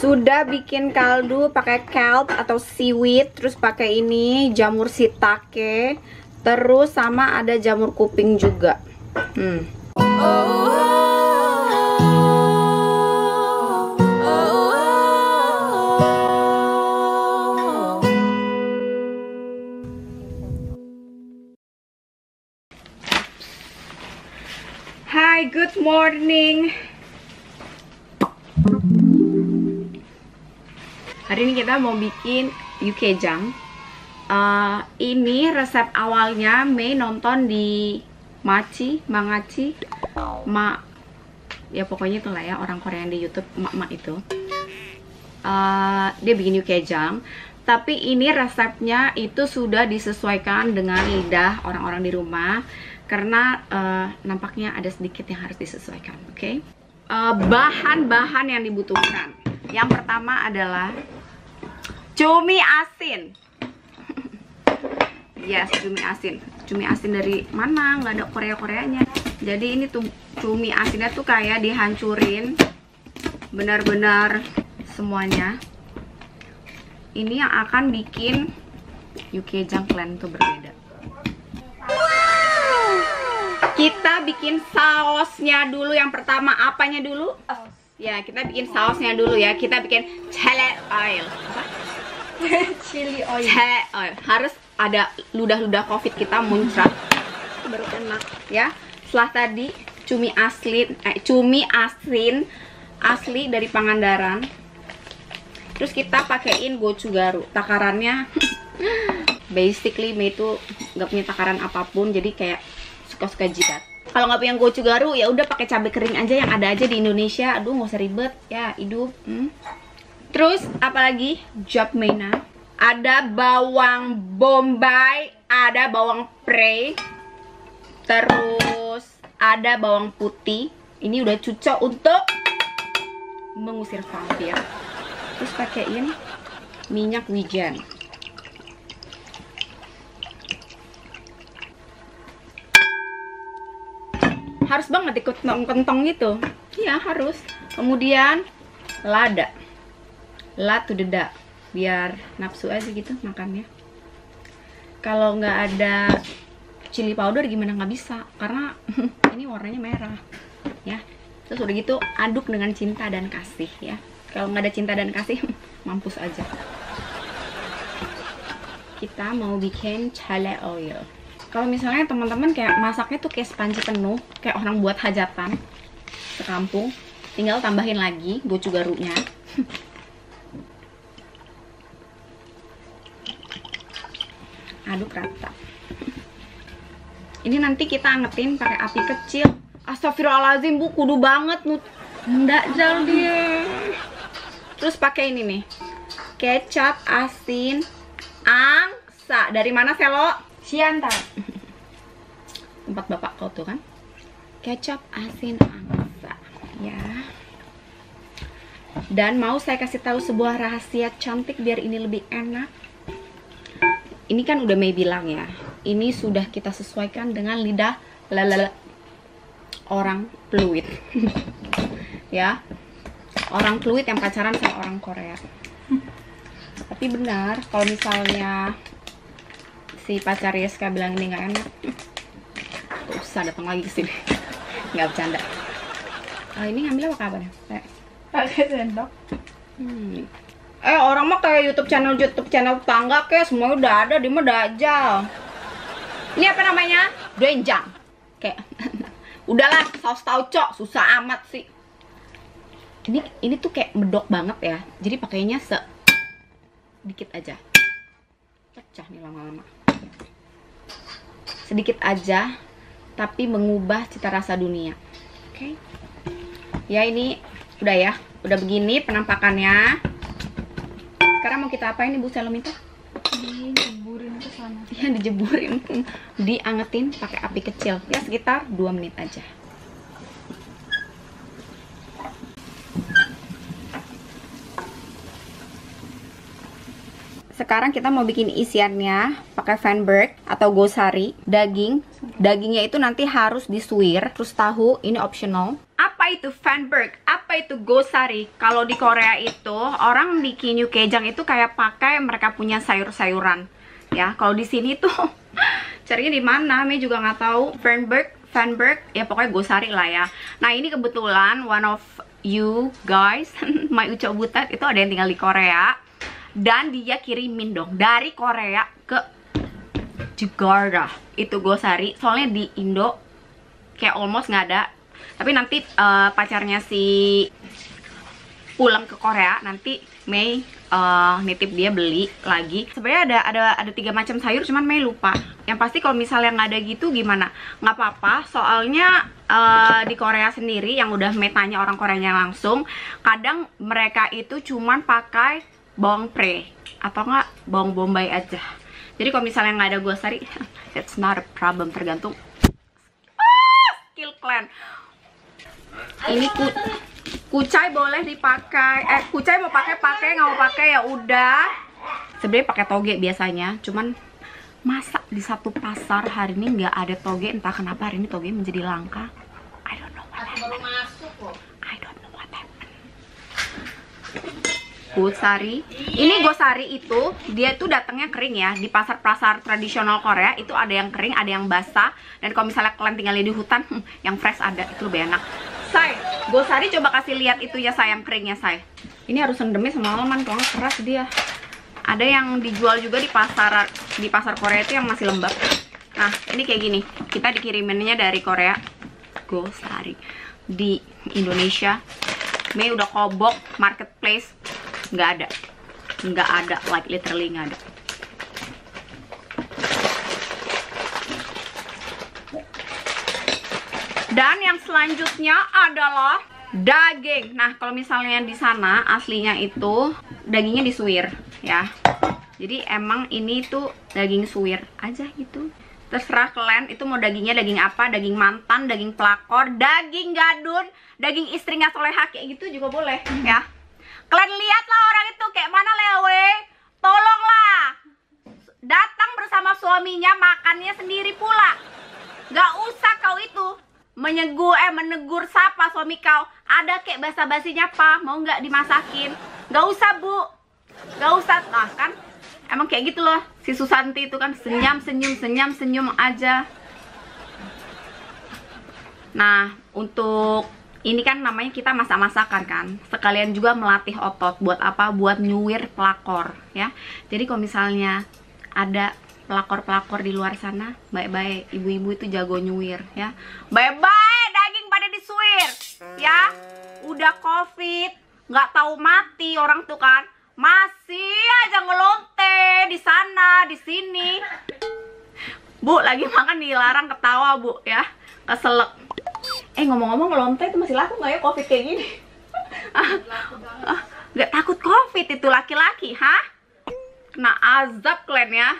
Sudah bikin kaldu pakai kelp atau seaweed, terus pakai ini jamur shiitake, terus sama ada jamur kuping juga. Hai, good morning. Hari ini kita mau bikin ukejang. Ini resep awalnya Mei nonton di Mangachi, ya pokoknya itulah ya, orang Korea yang di YouTube, mak itu. Dia bikin ukejang, tapi ini resepnya itu sudah disesuaikan dengan lidah orang-orang di rumah karena nampaknya ada sedikit yang harus disesuaikan. Oke? Bahan-bahan yang dibutuhkan. Yang pertama adalah cumi asin. Yes, cumi asin. Cumi asin dari mana? Nggak ada Korea-Koreanya. Jadi ini tuh cumi asinnya tuh kayak dihancurin benar-benar semuanya. Ini yang akan bikin ukejang kalian tuh berbeda. Kita bikin sausnya dulu. Yang pertama apanya dulu? Ya, kita bikin sausnya dulu ya. Kita bikin chili oil. Apa? Chili oil. Chili oil. Harus ada ludah-ludah covid kita muncrat. Itu baru enak ya. Setelah tadi cumi asin asli dari Pangandaran. Terus kita pakein gochugaru. Takarannya basically Mei itu nggak punya takaran apapun, jadi kayak suka-suka jidat. Kalau nggak punya gochugaru ya udah pakai cabai kering aja yang ada aja di Indonesia. Aduh, nggak usah ribet ya, hidup. Terus apalagi japmena, ada bawang bombay, ada bawang prei, terus ada bawang putih. Ini udah cocok untuk mengusir vampir. Terus pakein minyak wijen. Harus banget ikut kentong gitu. Iya, harus. Kemudian lada. Latu dedak. Biar nafsu aja gitu makannya. Kalau nggak ada chili powder gimana, nggak bisa. Karena ini warnanya merah. Ya. Terus udah gitu aduk dengan cinta dan kasih ya. Kalau nggak ada cinta dan kasih, mampus aja. Kita mau bikin chili oil. Kalau misalnya teman-teman kayak masaknya tuh kayak sepanci penuh, kayak orang buat hajatan sekampung, tinggal tambahin lagi gochugarunya. Aduk rata. Ini nanti kita angetin pakai api kecil. Astagfirullahaladzim, Bu, kudu banget ndajal dia. Terus pakai ini nih, kecap asin angsa. Dari mana, Selo? Siantar. Tempat bapak kau tuh kan. Kecap asin angsa ya. Dan mau saya kasih tahu sebuah rahasia cantik biar ini lebih enak. Ini kan udah Mei bilang ya, ini sudah kita sesuaikan dengan lidah orang fluid. Ya, orang fluid yang pacaran sama orang Korea. Tapi benar, kalau misalnya si pacar Yeska bilang ini nggak enak, gak usah datang lagi ke sini. Nggak bercanda. Ini ngambilnya pakai apa nih? Pakai sendok. Orang mah kayak YouTube channel tangga kayak semua udah ada, dia mah dajal. Ini apa namanya? Doenjang. Kayak udahlah, saus tauco, susah amat sih. Ini tuh kayak medok banget ya. Jadi pakainya sedikit aja. Pecah nih lama-lama. Sedikit aja tapi mengubah cita rasa dunia. Oke. Ya ini udah ya. Udah begini penampakannya. Sekarang mau kita apain nih Bu Selo minta? Dijeburin ke sana. Iya, dijeburin. Diangetin pakai api kecil. Ya sekitar 2 menit aja. Sekarang kita mau bikin isiannya pakai Feinberg atau Gosari, daging. Dagingnya itu nanti harus disuir, terus tahu ini optional. Apa Apa itu fanburg? Apa itu gosari? Kalau di Korea itu orang bikin nyukejang itu kayak pakai mereka punya sayur-sayuran. Ya, kalau di sini tuh carinya di mana? Mei juga nggak tahu. Fanburg, ya pokoknya gosari lah ya. Nah ini kebetulan one of you guys, my ucap butat itu ada yang tinggal di Korea dan dia kirimin dong dari Korea ke Jakarta itu gosari. Soalnya di Indo kayak almost nggak ada. Tapi nanti pacarnya si pulang ke Korea, nanti Mei nitip dia beli lagi. Sebenarnya ada 3 macam sayur, cuman Mei lupa. Yang pasti kalau misalnya nggak ada gitu gimana? Nggak apa-apa, soalnya di Korea sendiri yang udah Mei tanya orang Koreanya langsung, kadang mereka itu cuman pakai bawang pre atau nggak bawang bombay aja. Jadi kalau misalnya nggak ada gosari, it's not a problem, tergantung skill kalian. Ini kucai boleh dipakai, kucai mau pakai, nggak mau pakai ya udah. Sebenarnya pakai toge biasanya, cuman masa di satu pasar hari ini nggak ada toge, entah kenapa hari ini toge menjadi langka. I don't know what happened. I don't know what happened. Gosari, ini gosari itu dia tuh datangnya kering ya. Di pasar-pasar tradisional Korea itu ada yang kering, ada yang basah. Dan kalau misalnya kalian tinggalnya di hutan, yang fresh ada, itu lebih enak. Say, gosari coba kasih lihat itu ya sayang keringnya, Say. Ini harus rendemnya semalaman, kalau nggak keras dia. Ada yang dijual juga di pasar Korea itu yang masih lembab. Nah, ini kayak gini. Kita dikiriminnya dari Korea. Gosari di Indonesia. Mei udah kobok marketplace, nggak ada, like literally nggak ada. Dan yang selanjutnya adalah daging. Nah, kalau misalnya di sana aslinya itu dagingnya disuir ya. Jadi emang ini tuh daging suwir aja gitu. Terserah kalian itu mau dagingnya daging apa, daging mantan, daging pelakor, daging gadun, daging istri nggak soleha kayak gitu juga boleh ya. Kalian lihatlah orang itu kayak mana lewe. Tolonglah datang bersama suaminya, makannya sendiri pula. Gak usah kau itu menegur sapa suami kau. Ada kayak basa-basinya apa, mau nggak dimasakin? Gak usah bu, gak usah. Nah kan emang kayak gitu loh si Susanti itu kan, senyum aja. Nah untuk ini kan namanya kita masak-masakan kan, sekalian juga melatih otot. Buat apa? Buat nyuir pelakor ya. Jadi kalau misalnya ada pelakor-pelakor di luar sana, baik-baik ibu-ibu itu jago nyuir ya. Baik-baik daging pada disuir ya. Udah covid, nggak tahu mati orang tuh kan, masih aja ngelonte di sana di sini. Bu lagi makan dilarang ketawa bu ya, keselak. Ngomong-ngomong ngelonte itu masih laku nggak ya covid kayak gini? Nggak takut covid itu laki-laki, hah? Kena azab kalian ya.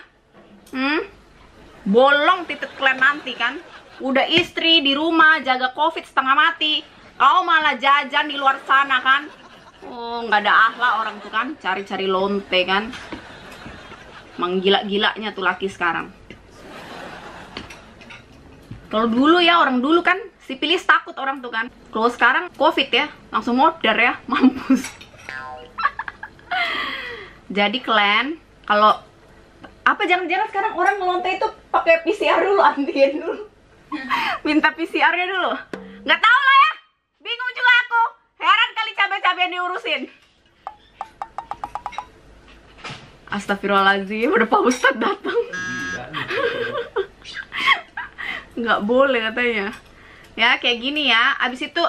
Bolong titik kalian nanti kan. Udah istri di rumah jaga covid setengah mati, kau malah jajan di luar sana kan. Oh nggak ada akhlak orang tuh kan, cari-cari lonte kan. Menggila-gilanya tuh laki sekarang. Kalau dulu ya, orang dulu kan sipilis takut orang tuh kan. Kalau sekarang covid ya, langsung modar ya, mampus. Jadi kalian kalau apa, jangan-jangan sekarang orang ngelonte itu pakai PCR dulu, antigen dulu. Minta PCR-nya dulu. Nggak tahu lah ya, bingung juga aku. Heran kali cabai-cabai yang diurusin. Astagfirullahaladzim, udah Pak Ustadz datang. Nggak boleh katanya. Ya kayak gini ya. Abis itu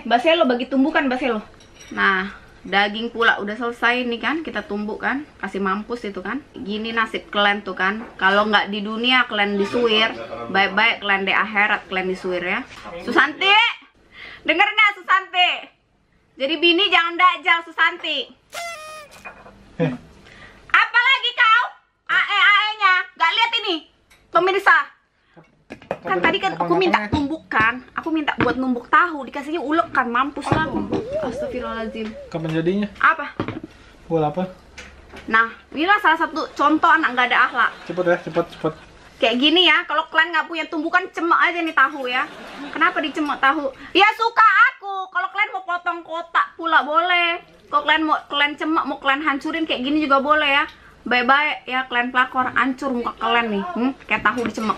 baselo bagi tumbukan baselo. Nah daging pula udah selesai nih kan, kita tumbuk kan, kasih mampus itu kan. Gini nasib kalian tuh kan, kalau nggak di dunia kalian disuir, baik-baik kalian di akhirat kalian disuir ya. Susanti, denger nggak Susanti? Jadi bini jangan dajal Susanti. Apalagi kau AE-nya nggak lihat ini pemirsa. Kan tadi kan aku minta tumbukan, aku minta buat numbuk tahu, dikasihnya ulek kan, mampus lah. Astagfirullahaladzim. Kapan jadinya? Apa? Bola apa? Nah, inilah salah satu contoh anak nggak ada akhlak. Cepet ya, cepet. Kayak gini ya, kalau kalian nggak punya tumbukan, cemek aja nih tahu ya. Kenapa dicemek tahu? Ya suka aku, aku. Kalau kalian mau potong kotak pula boleh. Kalau kalian mau kalian cemek, mau kalian hancurin kayak gini juga boleh ya. Baik-baik ya, kalian pelakor, hancur muka kalian nih. Kayak tahu dicemek.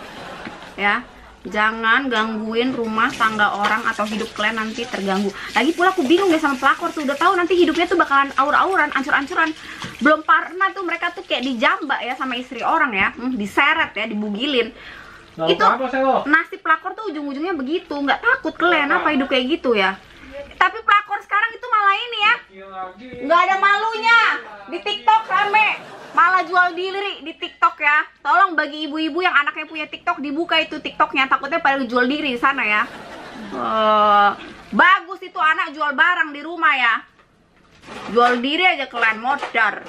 Ya. Jangan gangguin rumah tangga orang atau hidup kalian nanti terganggu. Lagi pula aku bingung deh sama pelakor tuh. Udah tahu nanti hidupnya tuh bakalan aur-auran, ancur-ancuran. Belum pernah tuh mereka tuh kayak dijambak ya sama istri orang ya. Diseret ya, dibugilin. Lalu Itu nasib pelakor tuh ujung-ujungnya begitu. Nggak takut kalian apa hidup kayak gitu ya. Tapi pelakor sekarang itu malah ini ya, nggak ada malunya. Di TikTok rame, malah jual diri di TikTok ya. Tolong bagi ibu-ibu yang anaknya punya TikTok, dibuka itu TikToknya, takutnya pada jual diri di sana ya. Bagus itu anak jual barang di rumah ya. Jual diri aja kalian, modar.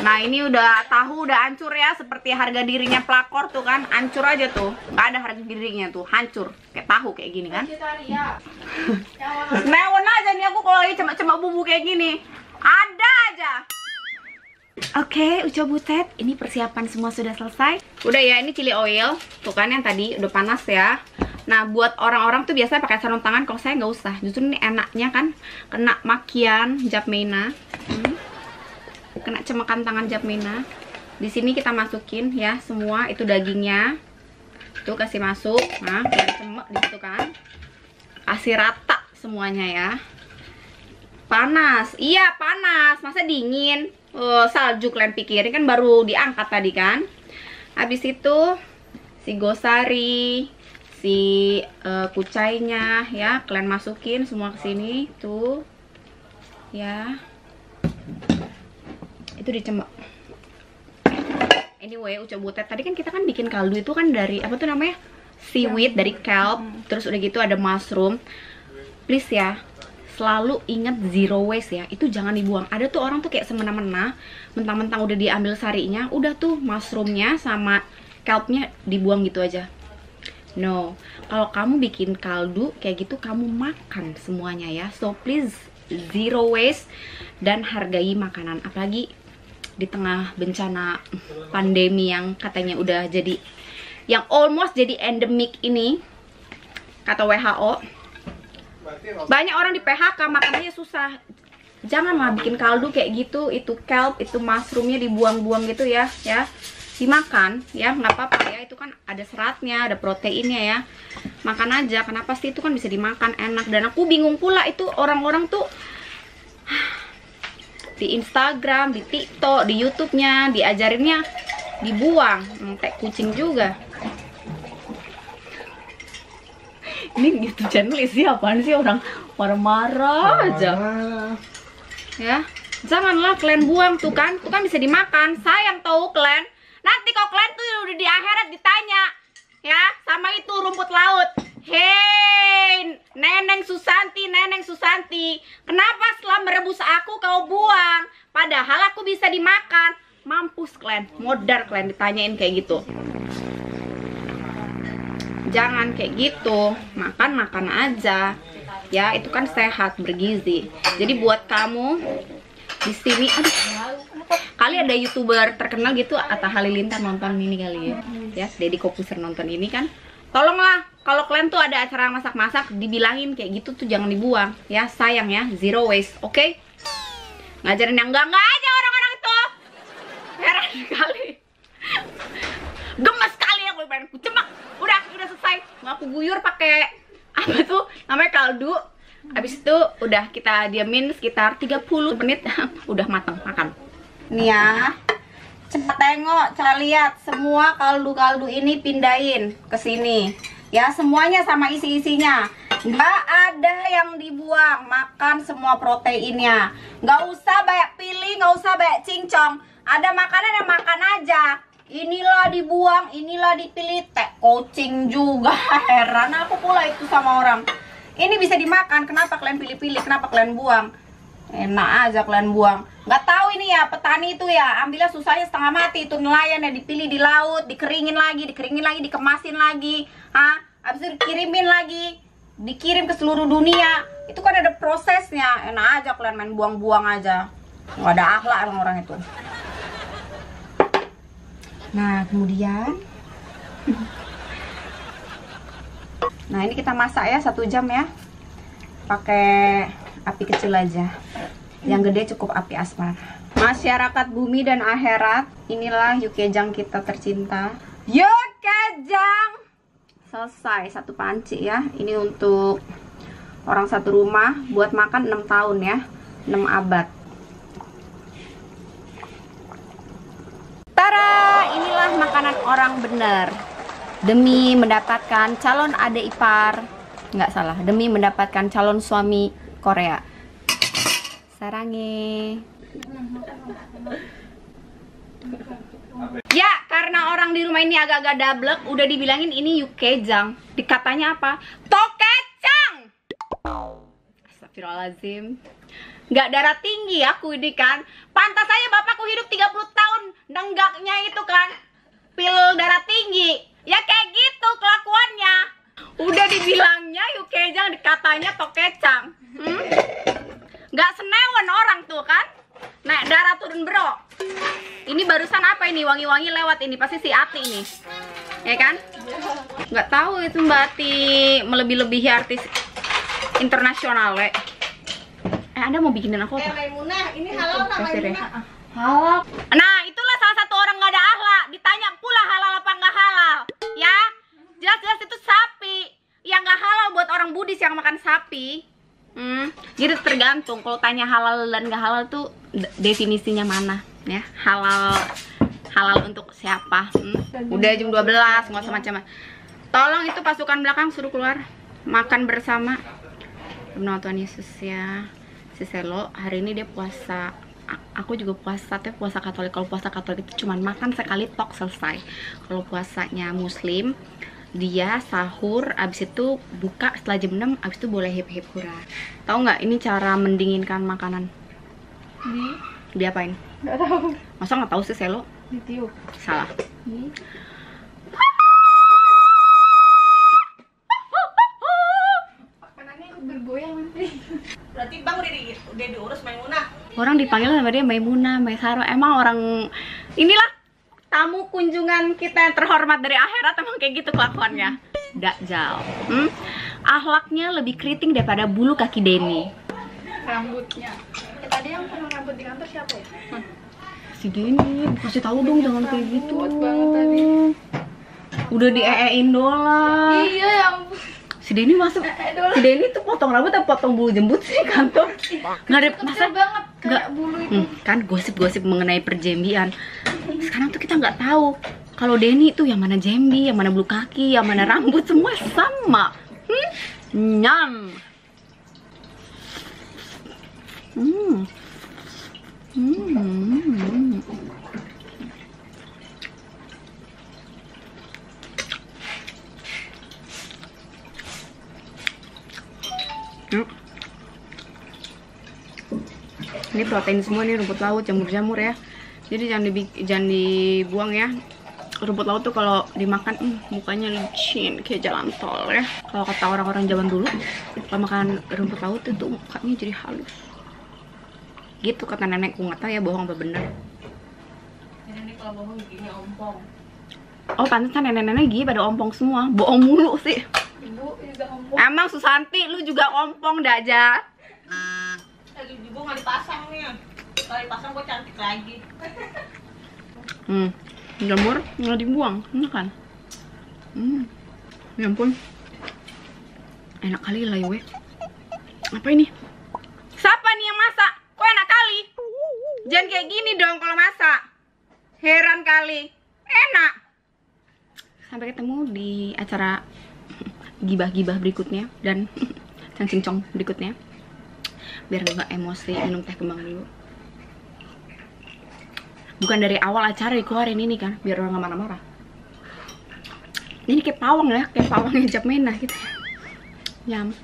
Nah ini udah tahu udah hancur ya, seperti harga dirinya pelakor tuh kan, hancur aja tuh, nggak ada harga dirinya tuh, hancur kayak tahu kayak gini kan. Neon aja nih aku kalau lagi cemak-cemak bumbu kayak gini, ada aja. Oke, Uco Butet, ini persiapan semua sudah selesai. Udah ya, ini chili oil, tuh kan yang tadi udah panas ya. Nah buat orang-orang tuh biasanya pakai sarung tangan, kalau saya nggak usah. Justru ini enaknya kan, kena makian Japmena. Kena cemakan tangan Japmena. Di sini kita masukin ya semua itu dagingnya. Tuh kasih masuk. Nah, biar cemek di situ kan. Kasih rata semuanya ya. Panas. Iya, panas. Masa dingin? Salju kalian pikirin kan baru diangkat tadi kan. Habis itu si gosari, si kucainya ya, kalian masukin semua ke sini tuh. Ya. Itu dicemek. Anyway, Uco Butet tadi kan kita kan bikin kaldu itu kan dari apa tuh namanya, seaweed, dari kelp, terus udah gitu ada mushroom. Please ya, selalu ingat zero waste ya, itu jangan dibuang. Ada tuh orang tuh kayak semena-mena, mentang-mentang udah diambil sarinya, udah tuh mushroomnya sama kelpnya dibuang gitu aja. No, kalau kamu bikin kaldu kayak gitu, kamu makan semuanya ya. So please zero waste dan hargai makanan, apalagi di tengah bencana pandemi yang katanya udah jadi, yang almost jadi endemik ini kata WHO. Banyak orang di PHK, makanannya susah. Janganlah bikin kaldu kayak gitu, itu kelp, itu mushroomnya dibuang-buang gitu ya, dimakan ya, nggak apa-apa ya, itu kan ada seratnya, ada proteinnya ya, makan aja. Kenapa sih, itu kan bisa dimakan, enak. Dan aku bingung pula itu orang-orang tuh di Instagram, di TikTok, di YouTube-nya diajarinnya dibuang, kayak kucing juga. Ini YouTube channel isi apaan sih, orang marah-marah aja. Ya, janganlah kalian buang tuh kan bisa dimakan. Sayang tau kalian. Nanti kalau kalian tuh udah di akhirat ditanya ya sama itu rumput laut. Hei, Neneng Susanti, kenapa setelah merebus aku kau buang? Padahal aku bisa dimakan. Mampus kalian, modar kalian ditanyain kayak gitu. Jangan kayak gitu, makan aja. Ya, itu kan sehat, bergizi. Jadi buat kamu di sini, kali ada YouTuber terkenal gitu, Atta Halilintar nonton ini kali ya. Ya, Deddy Kopuser nonton ini kan. Tolonglah, kalau kalian tuh ada acara masak-masak, dibilangin kayak gitu tuh jangan dibuang. Ya, sayang ya, zero waste, oke? Ngajarin yang enggak aja orang-orang itu. Heran sekali. Gemes sekali aku pengen ku cemak. Udah selesai. Mau aku guyur pakai apa tuh? Namanya kaldu. Habis itu udah kita diamin sekitar 30 menit udah matang, makan. Nih ya. Cepat tengok, cara lihat semua kaldu-kaldu ini pindahin ke sini. Ya, semuanya sama isi-isinya. Nggak ada yang dibuang, makan semua proteinnya. Nggak usah banyak pilih, nggak usah banyak cincong. Ada makanan yang makan aja. Inilah dibuang, inilah dipilih. Kucing juga. Heran aku pula itu sama orang. Ini bisa dimakan, kenapa kalian pilih-pilih? Kenapa kalian buang? Enak aja kalian buang. Nggak tahu ini ya, petani itu ya, ambilnya susahnya setengah mati. Itu nelayan ya, dipilih di laut, dikeringin lagi, dikemasin lagi. Habis itu dikirimin lagi, dikirim ke seluruh dunia. Itu kan ada prosesnya. Enak aja kalian main buang-buang aja. Nggak ada akhlak emang orang itu. Nah, kemudian nah ini kita masak ya 1 jam ya. pakai api kecil aja. Yang gede cukup api asmara. Masyarakat bumi dan akhirat, inilah Yukejang kita tercinta. Yukejang selesai, satu panci ya. Ini untuk orang satu rumah, buat makan 6 tahun ya, 6 abad. Tara, inilah makanan orang bener. Demi mendapatkan calon adik ipar, nggak salah, demi mendapatkan calon suami Korea. Sarange. Ya, karena orang di rumah ini agak-agak dablek, udah dibilangin ini Yukejang. Dikatanya apa? Tokecang. Astagfirullahaladzim. Nggak darah tinggi aku ini kan. Pantas aja bapakku hidup 30 tahun nenggaknya itu kan pil darah tinggi. Ya kayak gitu kelakuannya. Udah dibilangnya Yukejang, dikatanya Tokecang. Nggak senewan orang tuh kan. Naik darah turun bro. Ini barusan apa ini, wangi-wangi lewat ini, pasti si Ati ini, ya kan? Nggak tahu itu Mbak Ati melebih-lebihi artis internasional le. Anda mau bikinin aku apa? Maimunah, ini halal nggak Maimunah? Halal. Nah itulah salah satu orang nggak ada akhlak. Ditanya pula halal apa nggak halal, ya? Jelas-jelas itu sapi. Yang nggak halal buat orang Buddhis yang makan sapi. Jadi tergantung, kalau tanya halal dan nggak halal tuh definisinya mana ya. Halal untuk siapa? Udah jam 12, nggak usah macam-macam. Tolong itu pasukan belakang suruh keluar makan bersama. Nama Tuhan Yesus ya. Si Selo hari ini dia puasa. Aku juga puasa, tapi puasa Katolik. Kalau puasa Katolik itu cuman makan sekali tok selesai. Kalau puasanya Muslim, dia sahur, abis itu buka setelah jam 6, abis itu boleh hip-hip hura. Tahu nggak ini cara mendinginkan makanan? Diapain? Nggak tahu. Masa nggak tahu sih Selo? Ditiup. Salah. Makanannya ikut bergoyang nanti. Berarti Bang udah diurus Maimunah. Orang dipanggil sama dia Maimunah, Maisaro. Emang orang inilah tamu kunjungan kita yang terhormat dari akhirat, emang kayak gitu kelakuannya. Dakjal. Akhlaknya lebih keriting daripada bulu kaki Denny. Rambutnya. Tadi yang pernah rambut di kantor siapa ya? Si Denny, kasih tahu dong jangan kayak gitu. Kuat banget tadi. Udah dieein doang. Iya ya ampun. Si Denny masuk. Si Denny tuh potong rambut atau potong bulu jembut sih kantor? Nggak ada Kecil masa banget kayak nggak bulu itu. kan gosip-gosip mengenai perjembian. Sekarang tuh kita nggak tahu kalau Denny itu yang mana jembi, yang mana bulu kaki, yang mana rambut, semua sama. Nyam. Ini protein semua nih, rumput laut, jamur-jamur ya. Jadi jangan dibuang ya. Rumput laut tuh kalau dimakan mukanya licin kayak jalan tol ya. Kalau kata orang-orang zaman dulu, kalau makan rumput laut itu mukanya jadi halus. Gitu kata nenekku, nggak tahu ya bohong apa bener. Nenek kalau bohong gini ompong. Oh pantesan nenek-nenek gini pada ompong semua, bohong mulu sih. Ibu juga ompong. Emang Susanti lu juga ompong dah aja. Lagi ibu nggak dipasang nih. Kalau dipasang gue cantik lagi. Jamur nggak dibuang, enak kan? Ya ampun, enak kali lah we. Apa ini? Siapa nih yang masak? Kok enak kali? Jangan kayak gini dong kalau masak. Heran kali. Enak. Sampai ketemu di acara gibah-gibah berikutnya dan cang-cincong berikutnya. Biar nggak emosi, minum teh kembang dulu. Bukan dari awal acara dikeluarin ini kan, biar orang nggak marah-marah. Ini kayak pawang ya, kayak pawang hijab menah gitu. Yum.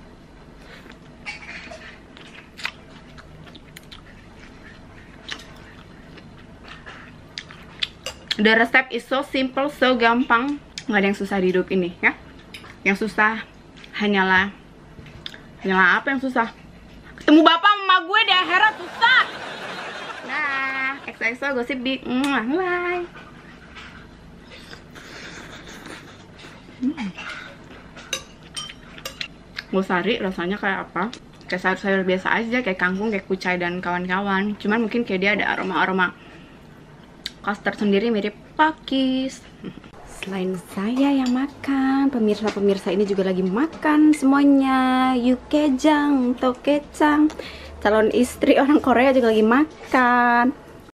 The resep is so simple, so gampang. Nggak ada yang susah di hidup ini ya. Yang susah hanyalah apa yang susah? Ketemu bapak sama gue di akhirat susah. Nah, XOXO gosip di bye. Gosari rasanya kayak apa? kayak sayur-sayur biasa aja, kayak kangkung, kayak kucai dan kawan-kawan. Cuman mungkin kayak dia ada aroma-aroma khas tersendiri mirip pakis. Selain saya yang makan, pemirsa-pemirsa ini juga lagi makan semuanya. Yukejang, Tokecang, calon istri orang Korea juga lagi makan.